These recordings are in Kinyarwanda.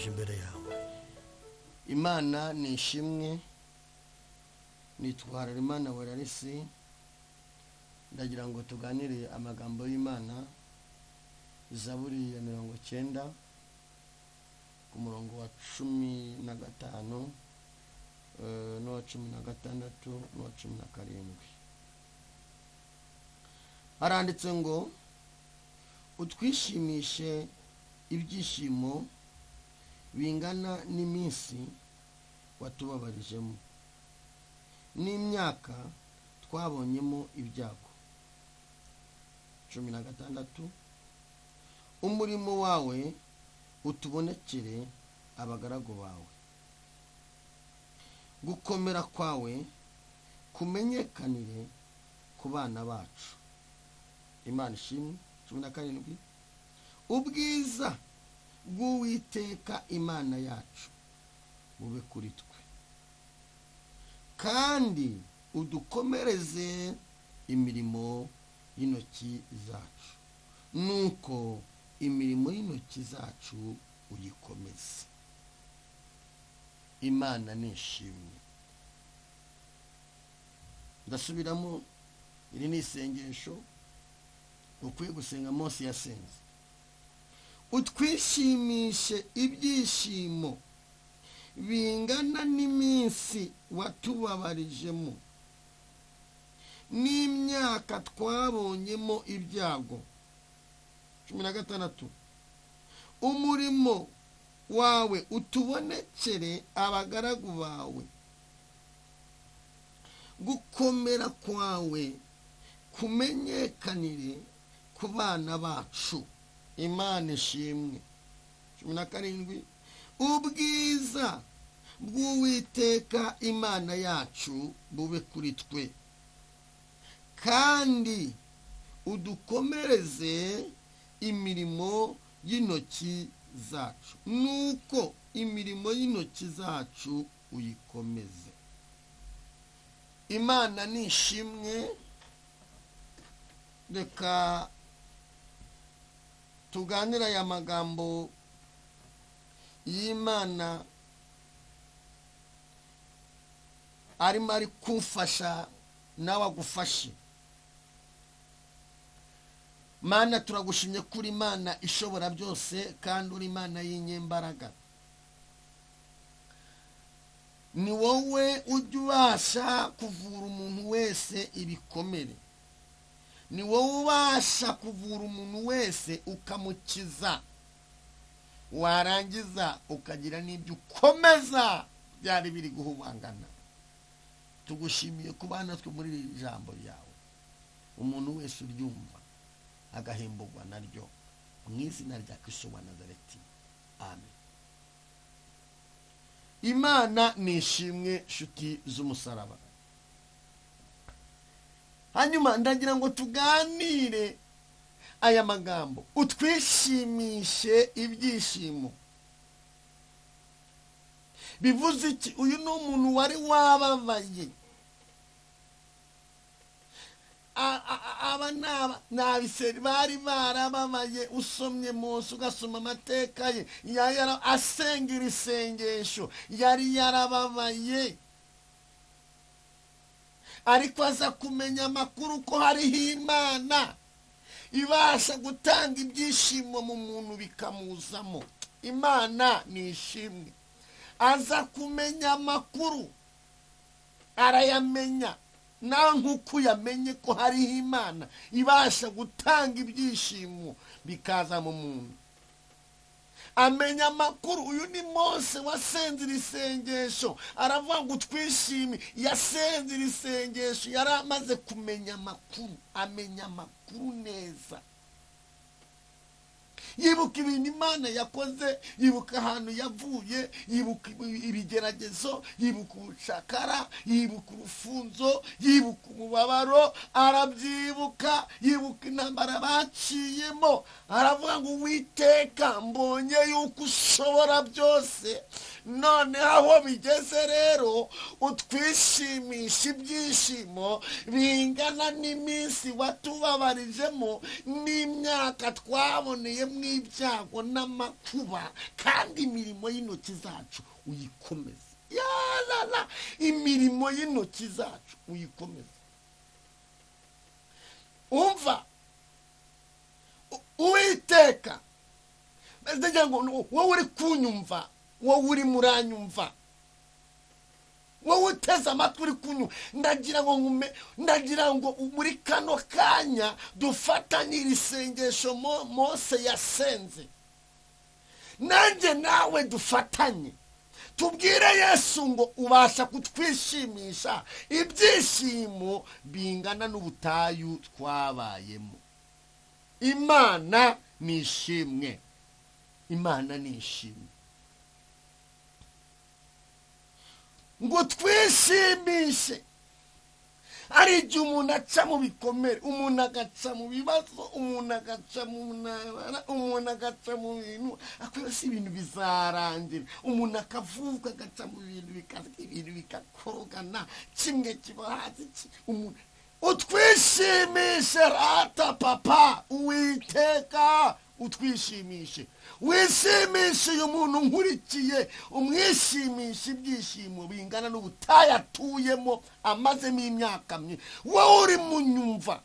tuje imbere yawe. Imana ni ishimwe, nitwara Imana Werarisi. Ndagira ngo tuganire amagambo y'Imana, Zaburi ya 90 ku murongo wa 15 n'uwa 16 n'uwa 17. Haranditse ngo utwishimishe ibyishimo bingana n'iminsi watubabarijemo n'imyaka twabonyemo ibyago. 16. Umurimo wawe utubonekere abagaragu bawe, gukomera kwawe kumenyekanire ku bana bacu. Imana ishimwe. 17. Ubwiza bw'Uwiteka Imana yacu bube kuri twe, kandi udukomereze imirimo y'intoki zacu, nuko imirimo y'intoki zacu uyikomeze. Imana nishimwe. Ndasubiramo, iri ni isengesho ukwiye gusenga Mose yasenze. Utwishimishe ibyishimo bingana n'iminsi watubabarijemo n'imyaka twabonyemo ibyago. 16. Umurimo wawe utubonekere abagaragu bawe, gukomera kwawe kumenyekanire ku bana bacu. Imana ishimwe. 17. Ubwiza bw'Uwiteka Imana yacu bube kuri twe, kandi udukomereze imirimo y'intoki zacu, nuko imirimo y'intoki zacu uyikomeze. Imana nishimwe. Reka tuganira aya magambo y'Imana arimo ari kumfasha nawe agufashe. Mana, turagushimye kuri Imana ishobora byose, kandi uri Imana y'inyembaraga. Ni wowe ujya ubasha kuvura umuntu wese ibikomere, ni wowe ubasha kuvura umuntu wese ukamukiza, warangiza ukagira n'ibyo ukomeza byari biri guhubangana. Tugushimiye kuba natwe muri iri jambo ryawe, umuntu wese uryumva agahemburwa naryo, mu izina rya Kristo wa Nazareti. Amen. Imana nishimwe, nshuti z'umusaraba. Hanyuma ndagira ngo tuganire aya magambo, utwishimishe ibyishimo. Bivuze iki? Uyu ni umuntu wari wababaye. Aba n'abiseri bari barababaye. Usomye Mose ugasoma amateka ye, asengera isengesho, yari yarababaye, ariko aza kumenya amakuru ko hariho Imana ibasha gutanga ibyishimo mu muntu bikamuzamo. Imana ni ishimwe. Aza kumenya amakuru, arayamenya, nawe nk'uko yamenye ko hariho Imana ibasha gutanga ibyishimo bikaza mu muntu. Amenya amakuru. Uyu ni Mose wasenze isengesho, aravuga ngo twishime. Yasenze isengesho, yari amaze kumenya amakuru, amenya amakuru neza. Yibuka ibintu Imana yakoze, yibuka ahantu yavuye, yibuka ibigeragezo, yibuka ubucakara, yibuka urufunzo, yibuka umubabaro, arabyibuka, yibuka intambara baciyemo. Aravuga ngo Uwiteka, mbonye yuko ushobora byose, none aho bigeze rero utwishimisha ibyishimo bingana n'iminsi watubabarijemo n'imyaka twaboneyemo ibyago n'amakuba, kandi imirimo y'intoki zacu uyikomeze. Yalala, imirimo y'intoki zacu uyikomeze. Umva, Uwiteka, ndagira ngo wowe uri kunyumva, wowe uri muranyumva, wowe uteze amatwi uri kunyumva, ndagira ngo muri kano kanya dufatanye iri sengesho Mose yasenze, nanjye nawe dufatanye tubwire Yesu ngo ubasha kutwishimisha ibyishimo bingana n'ubutayu twabayemo. Imana nishimwe, Imana nishimwe ngo twishimishe. Ari igihe umuntu aca mu bikomere, umuntu agaca mu bibazo, umuntu agaca mu ntambara, umuntu agaca mu bintu akwiye si ibintu bizarangira, umuntu akavuka agaca mu bintu bikakorogana, kimwe kiba hasi. Utwishimishe rata papa Uwiteka, utwishimishe, wishimishe uyu muntu nkurikiye, umwishimishe ibyishimo bingana n'ubutayu atuyemo amazemo imyaka myinshi. Wowe uri munyumva,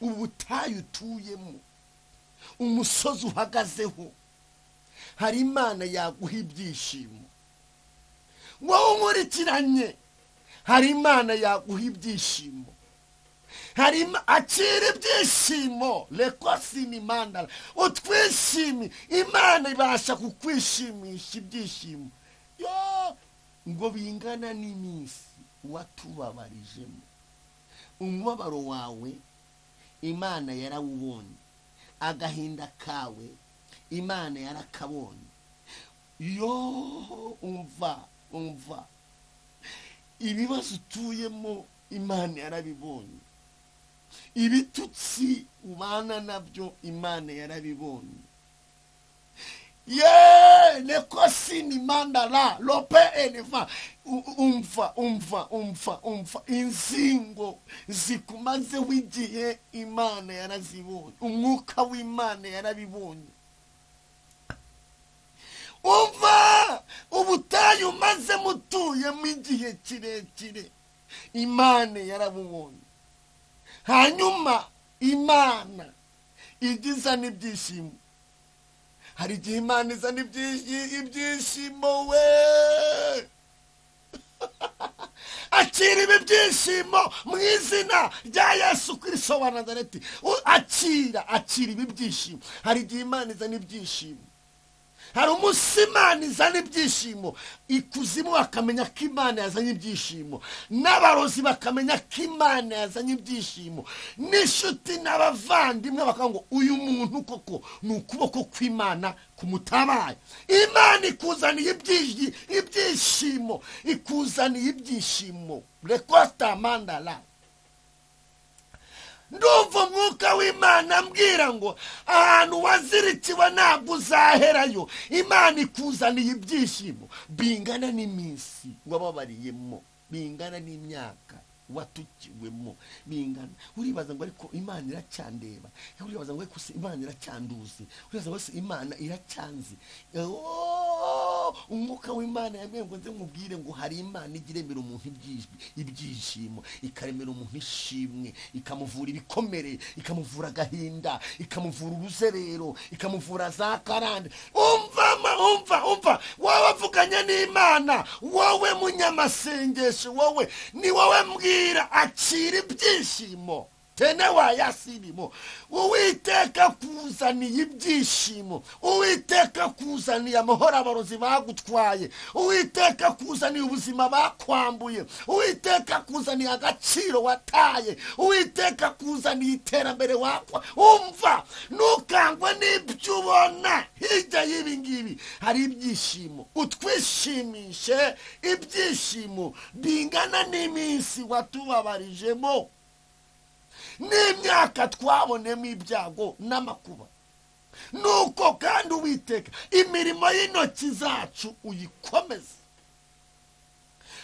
ubutayu utuyemo, umusozi uhagazeho, hari Imana yaguha ibyishimo. Wowe unkurikiranye, hari Imana yaguha ibyishimo. Akira ibyishimo, lekosini mandala, utwishimi. Imana ibasha kukwishimisha ibyishimo ngo bingana n'iminsi watubabarijemo. Umubabaro wawe Imana yarawubonye, agahinda kawe Imana yarakabonye. Umva, ibibazo utuyemo Imana yarabibonye, ibitutsi ubana nabyo Imana yarabibonye. Nekosini mandala lope eleva. Umva, inzingo zikumazeho igihe Imana yarazibonye, umwuka w'Imana yarabibonye. Umva, ubutayu maze mutuyemo igihe kirekire Imana yarabubonye. Hanyuma Imana igiza n'ibyishimo. Hari igihe Imana izana ibyishimo we. Akira ibi byishimo mu izina rya Yesu Kristo wa Nazareti. Akira ibi byishimo. Hari igihe Imana izana ibyishimo, hari umunsi Imana izana ibyishimo, ikuzimu bakamenya ko Imana yazanye ibyishimo, n'abarozi bakamenya ko Imana yazanye ibyishimo, n'inshuti n'abavandimwe bakavuga ngo uyu muntu koko ni ukuboko kw'Imana kumutabaye. Imana ikuzaniye ibyishimo, ikuzaniye ibyishimo. Rekosta mandala. Ndumva umwuka w'Imana ambwira ngo ahantu wazirikiwe ntabwo uzaherayo. Imana ikuzaniye ibyishimo bingana n'iminsi wababariyemo, bingana n'imyaka watukiwemo, bingana. Uribaza ngo ariko Imana iracyandeba, uribaza ngo ariko Imana iracyanduzi, uribaza ngo Imana iracyanzi. Umwuka w'Imana yambwiye ngo nze mubwire ngo hari Imana igiremera umuntu ibyishimo, ikaremera umuntu ishimwe, ikamuvura ibikomere, ikamuvura agahinda, ikamuvura uruzerero, ikamuvura za karande. Umva, wowe avuganye n'Imana, wowe munyamasengesho, wowe ni wowe mbwira, akira ibyishimo. Tene wayasirimo. Uwiteka kuzaniye ibyishimo, Uwiteka kuzaniye amahoro abarozi bagutwaye, Uwiteka kuzaniye ubuzima bakwambuye, Uwiteka kuzaniye agaciro wataye, Uwiteka kuzaniye iterambere wakwa. Umva, ntukangwe n'ibyo ubona hirya y'ibi ngibi. Hari ibyishimo, utwishimishe ibyishimo bingana n'iminsi watubabarijemo, n'imyaka twabonemo ibyago n'amakuba. nuko kandi Uwiteka imirimo y'intoki zacu uyikomeze.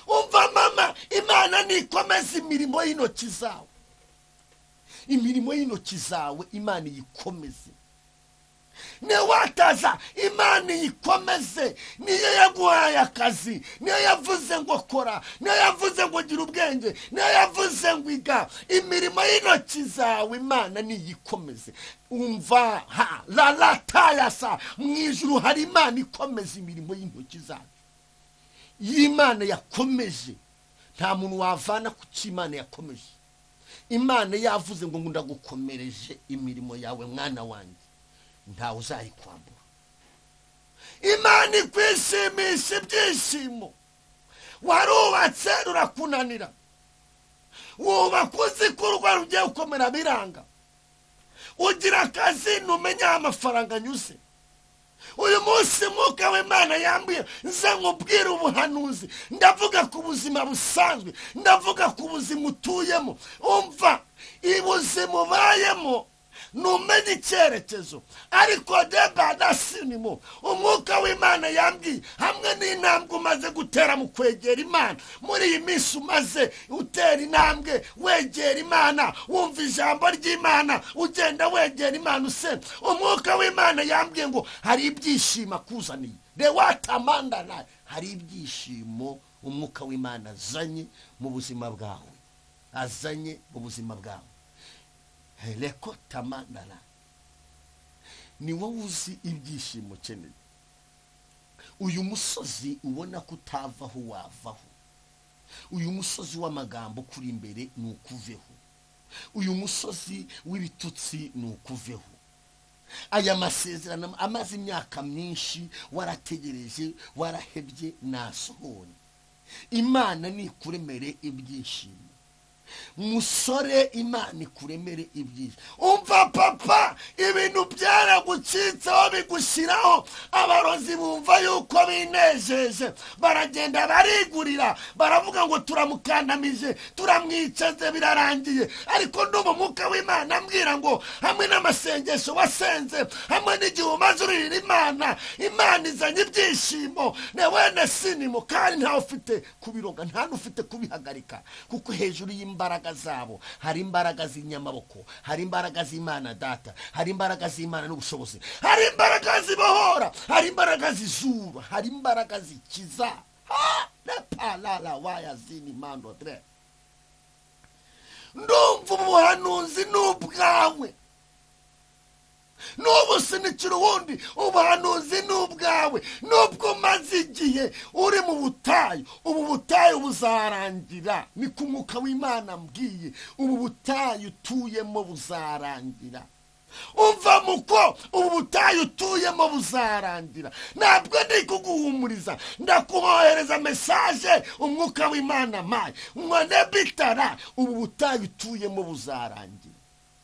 Umva mama, Imana nikomeze imirimo y'intoki zawe. Imirimo y'intoki zawe Imana iyikomeze. Newataza Imana iyikomeze. Niyo yaguhaye akazi, niyo yavuze ngo kora, niyo yavuze ngo gira ubwenge, niyo yavuze ngo iga. Imirimo y'intoki zawe Imana niyikomeze. Umva ha lalatayasa, mu ijuru hari Imana ikomeza imirimo y'intoki zacu. Imana yakomeje, nta muntu wavana ku cy'Imana yakomeje. Imana yavuze ngo ndagukomereje imirimo yawe mwana wanjye, ntawe uzayikwambura. Imana ikwishimisha ibyishimo. Warubatse rurakunanira, wubaka uzi ko urugo rugiye gukomera biranga, ugira akazi ntumenya amafaranga anyuze. Uyu munsi Mwuka w'Imana yambwiye nze nkubwire ubuhanuzi. Ndavuga ku buzima busanzwe, ndavuga ku buzima utuyemo. Umva, ibuzima ubayemo numenye icyerekezo, ariko deba dasinimo Umwuka w'Imana yambwiye hamwe n'intambwe umaze gutera mu kwegera Imana. Muri iyi minsi umaze utera intambwe wegera Imana, wumva ijambo ry'Imana, ugenda wegera Imana usenga. Umwuka w'Imana yambwiye ngo hari ibyishimo akuzaniye. Rewatamandana, hari ibyishimo Umwuka w'Imana azanye mu buzima bwawe, azanye mu buzima bwawe. Heleko tamandara, ni wowe uzi ibyishimo ukeneye. Uyu musozi ubona ko utavaho wavaho. Uyu musozi w'amagambo kuri imbere ni ukuveho. Uyu musozi w'ibitutsi ni ukuveho. Aya masezerano amaze imyaka myinshi warategereje, warahebye, nasohone. Imana nikuremere ibyishimo. Musore, Imana ikuremere ibyishimo. Umva papa, ibintu byaragucitseho bigushiraho. Abarozi bumva yuko binejeje, baragenda barigurira, baravuga ngo turamukandamije, turamwicaze, birarangiye. Ariko ndumva Mwuka w'Imana ambwira ngo hamwe n'amasengesho wasenze, hamwe n'igihe umaze urira Imana, Imana izanye ibyishimo. Newene sinimo, kandi ntawe ufite kubiroga, nta n'ufite kubihagarika, kuko hejuru imbaraga zabo hari imbaraga z'inyamaboko, hari imbaraga z'Imana Data, hari imbaraga z'Imana n'ubushobozi, hari imbaraga zibohora, hari imbaraga zizura, hari imbaraga zikiza. Ha nepalala waya zini mando dre. Ndumva ubuhanuzi n'ubwawe, n'ubu sinikira uwundi. Ubuhanuzi n'ubwawe, n'ubwo umaze igihe uri mu butayu. Ubu butayu buzarangira, ni ku Mwuka w'Imana mbwiye. Ubu butayu utuyemo buzarangira. Umva muko, ubu butayu utuyemo buzarangira. Ntabwo ndi kuguhumuriza, ndakubohereza mesaje Umwuka w'Imana maye mwone bitara. Ubu butayu utuyemo buzarangira.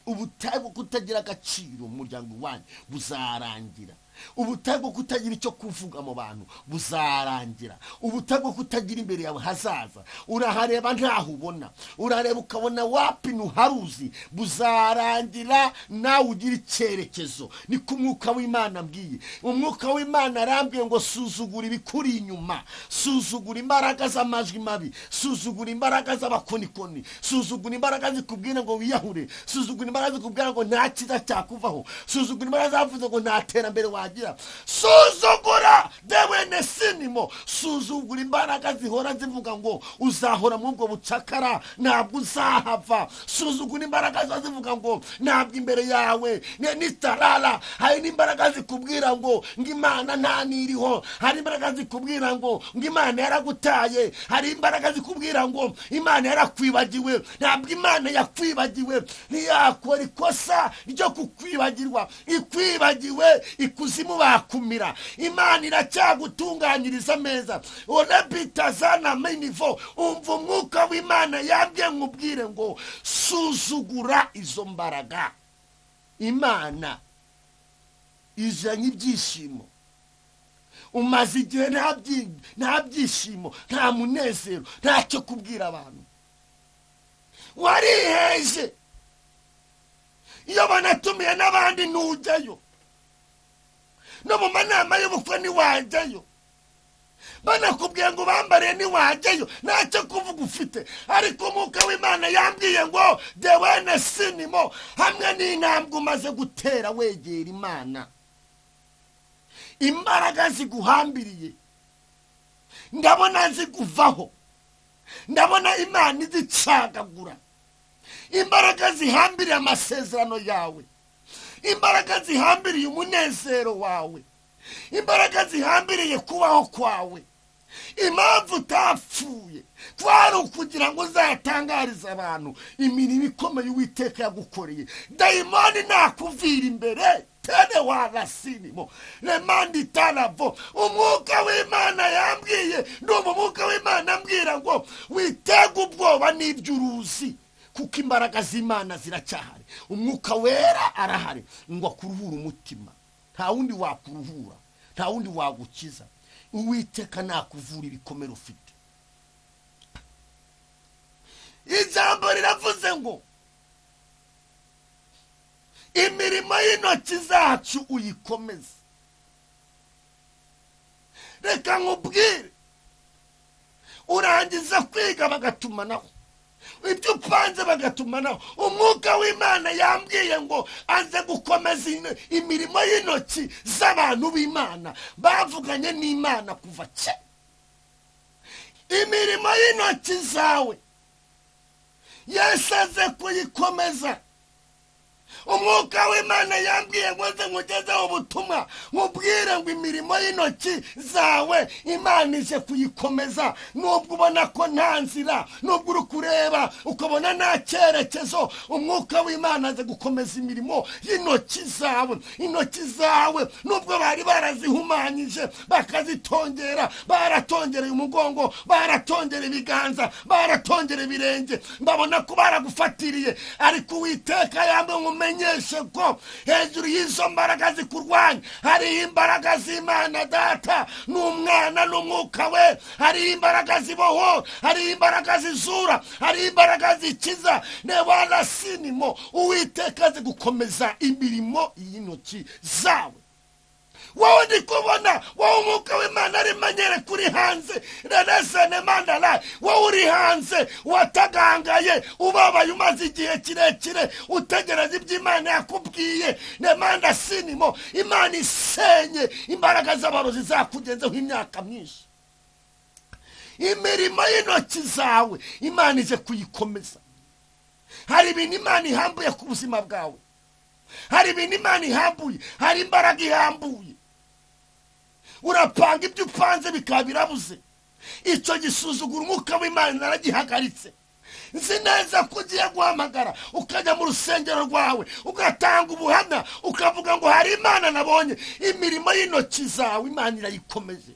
Ubutayu bwo kutagira agaciro mu muryango wanyu buzarangira. Ubutayu bwo kutagira icyo kuvuga mu bantu buzarangira. Ubutayu bwo kutagira imbere yawe hazaza. Urahareba ntaho ubona, urareba ukabona wapi ntuharuzi, buzarangira. Nawe ugira icyerekezo. Ni ku Mwuka w'Imana mbwiye. Umwuka w'Imana arambwiye ngo suzugura ibikuri inyuma, suzugura imbaraga z'amajwi mabi, suzugura imbaraga z'abakonikoni, suzugura imbaraga zikubwira ngo wiyahure, suzugura imbaraga zikubwira ngo nta cyiza cyakuvaho, suzugura imbaraga zavuze ngo nta terambere wagira. Suzugura dewene sinimo, suzugura imbaraga zihora zivuga ngo uzahora mu bwo bucakara, ntabwo uzahava. Suzugura imbaraga zivuga ngo ntabwo imbere yawe nitarara. Hari n'imbaraga zikubwira ngo Imana nta niriho, hari imbaraga zikubwira ngo Imana yaragutaye, hari imbaraga zikubwira ngo Imana yarakwibagiwe. Ntabwo Imana yakwibagiwe, ntiyakora ikosa ryo kukwibagirwa. Ikwibagiwe ikuzimu bakumira. Imana iracyagutunganyiriza ameza. Onebitazana menivo. Umva Umwuka w'Imana yabwiye nkubwire ngo suzugura izo mbaraga. Imana izanye ibyishimo. Umaze igihe nta byishimo, nta munezero, ntacyo kubwira abantu. Wariheje, iyo banatumiye n'abandi ntujyayo. no mu manama y'ubukwe ntiwajyayo, banakubwiye ngo bambariye ntiwajyayo, ntacyo kuvuga ufite. ariko umwuka w'Imana yambwiye ngo dewene sinimo, hamwe n'intambwe umaze gutera wegera Imana, imbaraga ziguhambiriye ndabona zikuvaho, ndabona Imana izicagagura. imbaraga zihambiriye amasezerano yawe, imbaraga zihambiriye umunezero wawe, imbaraga zihambiriye kubaho kwawe. impamvu utapfuye kwari ukugira ngo uzatangarize abantu imirimo ikomeye Uwiteka yagukoreye. dayimoni nakuvira imbere tene warasinimo remandi taravo. umwuka w'Imana yambwiye, ndumva umwuka w'Imana ambwira ngo witega ubwoba n'ibyo uruzi, kuko imbaraga z'Imana ziracyahari. umwuka wera arahari ngo akuruhure umutima. nta wundi wakuruhura, nta wundi wagukiza. Uwiteka nakuvura ibikomere ufite. ijambo riravuze ngo imirimo y'intoki zacu uyikomeze. reka nkubwire, urangiza kwiga bagatumanaho, ibyo upanze bagatumanaho. umwuka w'Imana yambwiye ngo aze gukomeza imirimo y'intoki z'abantu b'Imana bavuganye n'Imana kuva kera. imirimo y'intoki zawe Yesu aze kuyikomeza. umwuka w'Imana yambwiye ngo nze nkugezeho ubutumwa nkubwire ngo imirimo y'intoki zawe Imana ije kuyikomeza. nubwo ubona ko nta nzira, nubwo uri kureba ukabona nta cyerekezo, umwuka w'Imana aze gukomeza imirimo y'intoki zawe. intoki zawe nubwo bari barazihumanyije bakazitongera, baratongereye umugongo, baratongera ibiganza, baratongera ibirenge, babona ko baragufatiriye, ariko Uwiteka yambaye umenyeshe ko hejuru y'izo mbaraga zikurwanya hariho imbaraga z'Imana Data n'Umwana n'Umwuka we. hariho imbaraga ziboho, hariho imbaraga zizura, hariho imbaraga zikiza. nebana sinimo Uwiteka azi gukomeza imirimo y'intoki zawe. wowe ndi kubona, wowe umwuka w'Imana ari manyere kuri hanze renesene mandala, wowe uri hanze watagangaye ubabaye umaze igihe kirekire utegereza iby'Imana yakubwiye. nemanda sinimo Imana isenye imbaraga z'abarozi zakugenzeho imyaka myinshi. imirimo y'intoki zawe Imana ije kuyikomeza. hari ibintu Imana ihambuye ku buzima bwawe, hari ibintu Imana ihambuye, hari imbaraga ihambuye. urapanga ibyo upanze bikaba birabuze. icyo gisuzugura umwuka w'Imana naragihagaritse. nzi neza ko ugiye guhamagara ukajya mu rusengero rwawe ugatanga ubuhamya ukavuga ngo hari Imana nabonye. imirimo y'intoki zawe Imana irayikomeje.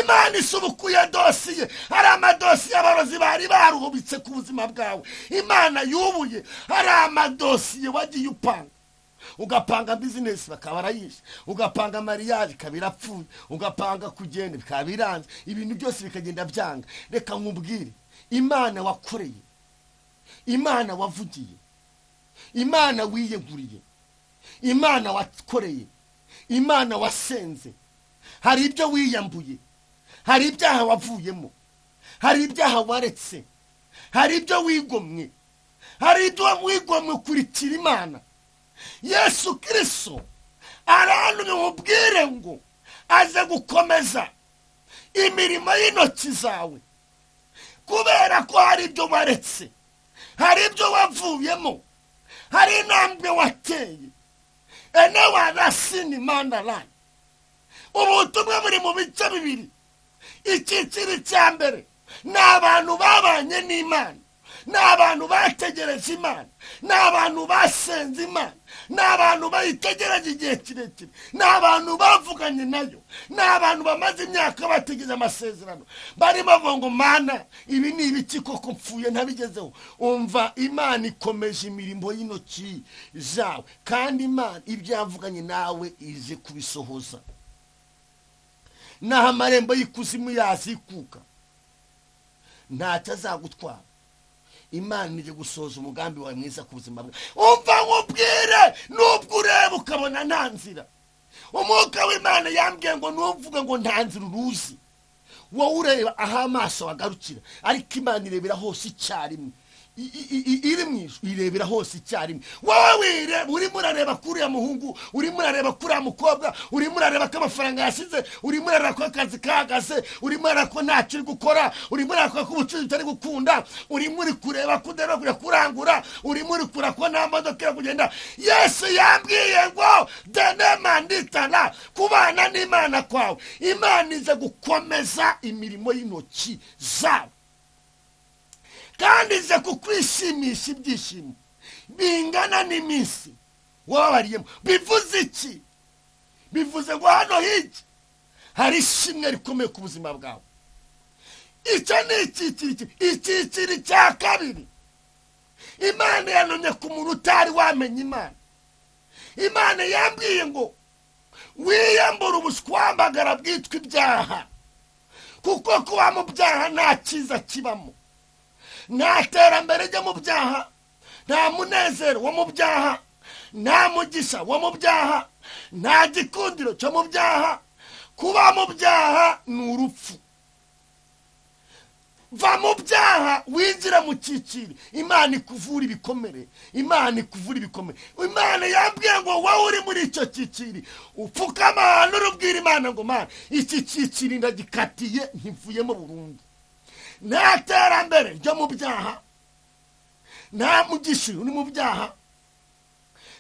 Imana isubukuye dosiye. hari amadosiye abarozi bari baruhubitse ku buzima bwawe, Imana yubuye. hari amadosiye wagiye upanga, ugapanga bizinesi bakaba barayishe, ugapanga mariage ikaba irapfuye, ugapanga kugenda bikaba biranze, ibintu byose bikagenda byanga. reka nkubwire, Imana wakoreye, Imana wavugiye, Imana wiyeguriye, Imana wakoreye, Imana wasenze, hari ibyo wiyambuye, hari ibyaha wavuyemo, hari ibyaha waretse, hari ibyo wigomwe, hari ibyo wigomwe ukurikira Imana. Yesu Kristo arantumye mubwire ngo aze gukomeza imirimo y'intoki zawe, kubera ko hari ibyo waretse, hari ibyo wavuyemo, hari intambwe wateye. ene warasini mandalani. ubutumwa buri mu bice bibiri. icyiciro cya mbere ni abantu babanye n'Imana, ni abantu bategereje Imana, ni abantu basenze Imana, ni abantu bayitegereje igihe kirekire, ni abantu bavuganye nayo, ni abantu bamaze imyaka bategereje amasezerano, barimo bavuga ngo Mana ibi ni ibiki koko mpfuye ntabigezeho. umva, Imana ikomeje imirimo y'intoki zawe, kandi Imana ibyo yavuganye nawe ije kubisohoza. naho amarembo y'ikuzimu yazikuka ntacyo azagutwara. Imana ije gusohoza umugambi wawe mwiza ku buzima bwawe. umva nkubwire, nubwo ureba ukabona nta nzira, umwuka w'Imana yambwiye ngo nuvuga ngo ntanzira uruzi, wowe ureba aho amaso agarukira, ariko Imana irebera hose icyarimwe. Iri mwisho irebera hose icyarimwe. Wowe urimo urareba kuri ya muhungu, urimo urareba kuri ya mukobwa, urimo urareba ko amafaranga yashize, urimo urareba ko akazi kahagaze, urimo urareba ko ntacyo uri gukora, urimo urareba ko ubucuruzi utari gukunda, urimo uri kureba ko udashobora kujya kurangura, urimo uri kureba ko nta modoka yo kugenda. Yesu yambwiye ngo denema nditana kubana n'Imana kwawe, Imana ize gukomeza imirimo y'intoki zawe, kandi ize kukwishimisha ibyishimo bingana n'iminsi wabariyemo. Bivuze iki? Bivuze ngo hano hirya hari ishimwe rikomeye ku buzima bwawe. Icyo ni icyiciro cya kabiri. Imana yanonye ku muntu utari wamenya Imana. Imana yambwiye ngo wiyambura ubushwambagara bwitwa ibyaha, kuko kuba mu byaha nta cyiza kibamo, nta terambere ryo mu byaha, nta munezero wo mu byaha, nta mugisha wo mu byaha, nta gikundiro cyo mu byaha. Kuba mu byaha ni urupfu. Va mu byaha winjira mu cyiciro Imana ikuvura ibikomere, Imana ikuvura ibikomere. Imana yambwiye ngo wowe uri muri icyo cyiciro upfukama ahantu urubwira Imana ngo Mana, iki cyiciro ndagikatiye ntivuyemo burundu. Nta terambere ryo mu byaha, nta mugisha uri mu byaha,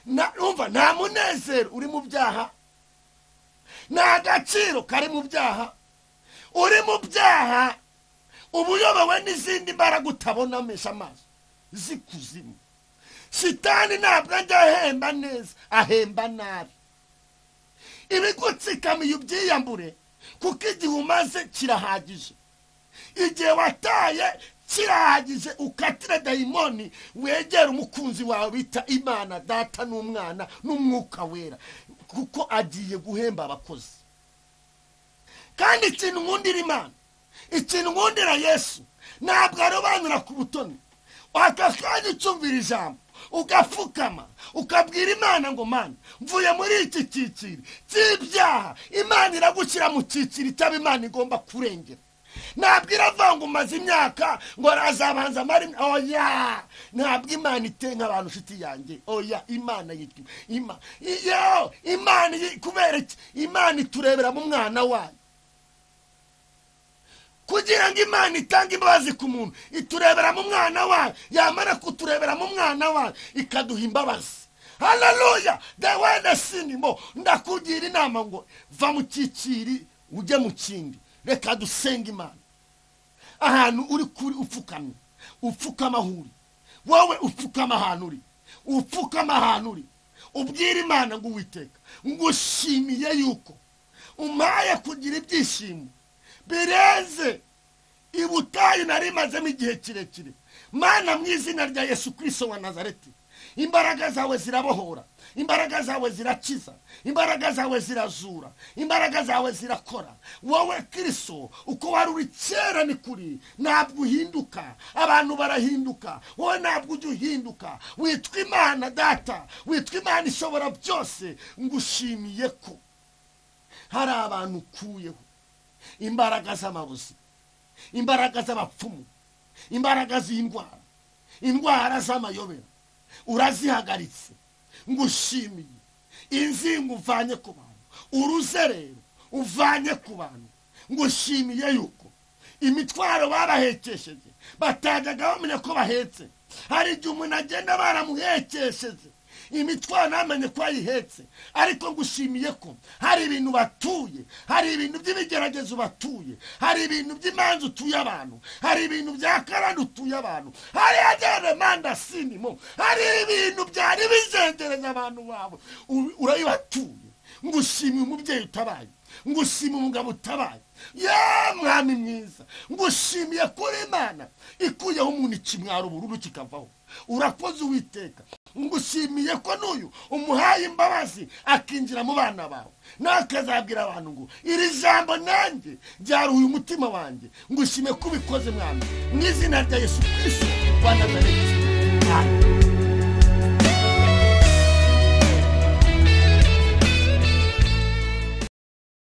nta munezero uri mu byaha, nta gaciro kari mu byaha. Uri mu byaha uba uyobowe n'izindi mbaraga utabona mesha amaso zikuzimu. Shitani ntabwo ajya ahemba neza, ahemba nabi. Ibigutsikamiye ubyiyambure, kuko igihe umaze kirahagije. Igihe wataye kirahagije, ukatira dayimoni, wegera umukunzi wawe bita Imana Data n'Umwana n'Umwuka Wera, kuko agiye guhemba abakozi. Kandi ikintu nkundira Imana, ikintu nkundira Yesu, ntabwo arobanura ku butoni. Aka kanya ucumvira ijambo, ugapfukama, ukabwira Imana ngo Mana, mvuye muri iki cyiciro cy'ibyaha. Imana iragushyira mu cyiciro itaba Imana igomba kurengera. Ntabwo iravuga ngo umaze imyaka ngo azabanza amara. Oya, ntabwo Imana itenga abantu nshuti yanjye. Oya, Imana yitwa Imana. Kubera iki? Imana iturebera mu mwana wayo. Kugira ngo Imana itange imbabazi ku muntu, iturebera mu mwana wayo. Yamara kuturebera mu mwana wayo, ikaduha imbabazi. Haleluya! Dawe nasinimo, ndakugira inama ngo va mu cyiciri ujye mu kindi. Reka dusenga Imana. Ahantu uri kuri upfukamye, upfukama huri. Wowe upfukama ahantu uri, upfukama ahantu uri. Ubwira Imana ngo Uwiteka, ngushimiye yuko umpaye kugira ibyishimo bireze ibutayu nari mazemo igihe kirekire. Mana, mu izina rya Yesu Kristo wa Nazareti, imbaraga zawe zirabohora, imbaraga zawe zirakiza, imbaraga zawe zirazura, imbaraga zawe zirakora. Wowe Kristo, uko wari uri kera ni kuri, ntabwo uhinduka. Abantu barahinduka, wowe ntabwo ujya uhinduka. Witwa Imana Data, witwa Imana ishobora byose. Ngushimiye ko hari abantu ukuyeho imbaraga z'amabuzi, imbaraga z'abapfumu, imbaraga z'indwara, indwara z'amayobera, urazihagaritse. Ngushimiye inzingo uvanye ku bantu, uruzerero uvanye ku bantu. Ngushimiye yuko imitwaro barahekesheje batajyaga bamenya ko bahetse. Hari igihe umuntu agenda baramuhekesheje imitwaro namenye ko ayihetse, ariko ngushimiye ko hari ibintu batuye, hari ibintu by'ibigeragezo batuye, hari ibintu by'imanza utuye abantu, hari ibintu bya karande utuye abantu, hari agere manda sinimo, hari ibintu byari bizengereza abantu babo urayibatuye. Ngushimiye umubyeyi utabaye, ngushimiye umugabo utabaye. Ya Mwami mwiza, ngushimiye kuri Imana ikuyeho umuntu ikimwaro bururu kikavaho. Urakoze Uwiteka. Ngushimiye ko n'uyu umuhaye imbabazi akinjira mu bana bawe, nakazabwira abantu ngo iri jambo nanjye ryaruhuye umutima wanjye. Ngushimiye ko ubikoze Mwami, mu izina rya Yesu Kristo wa Nazareti. Amen.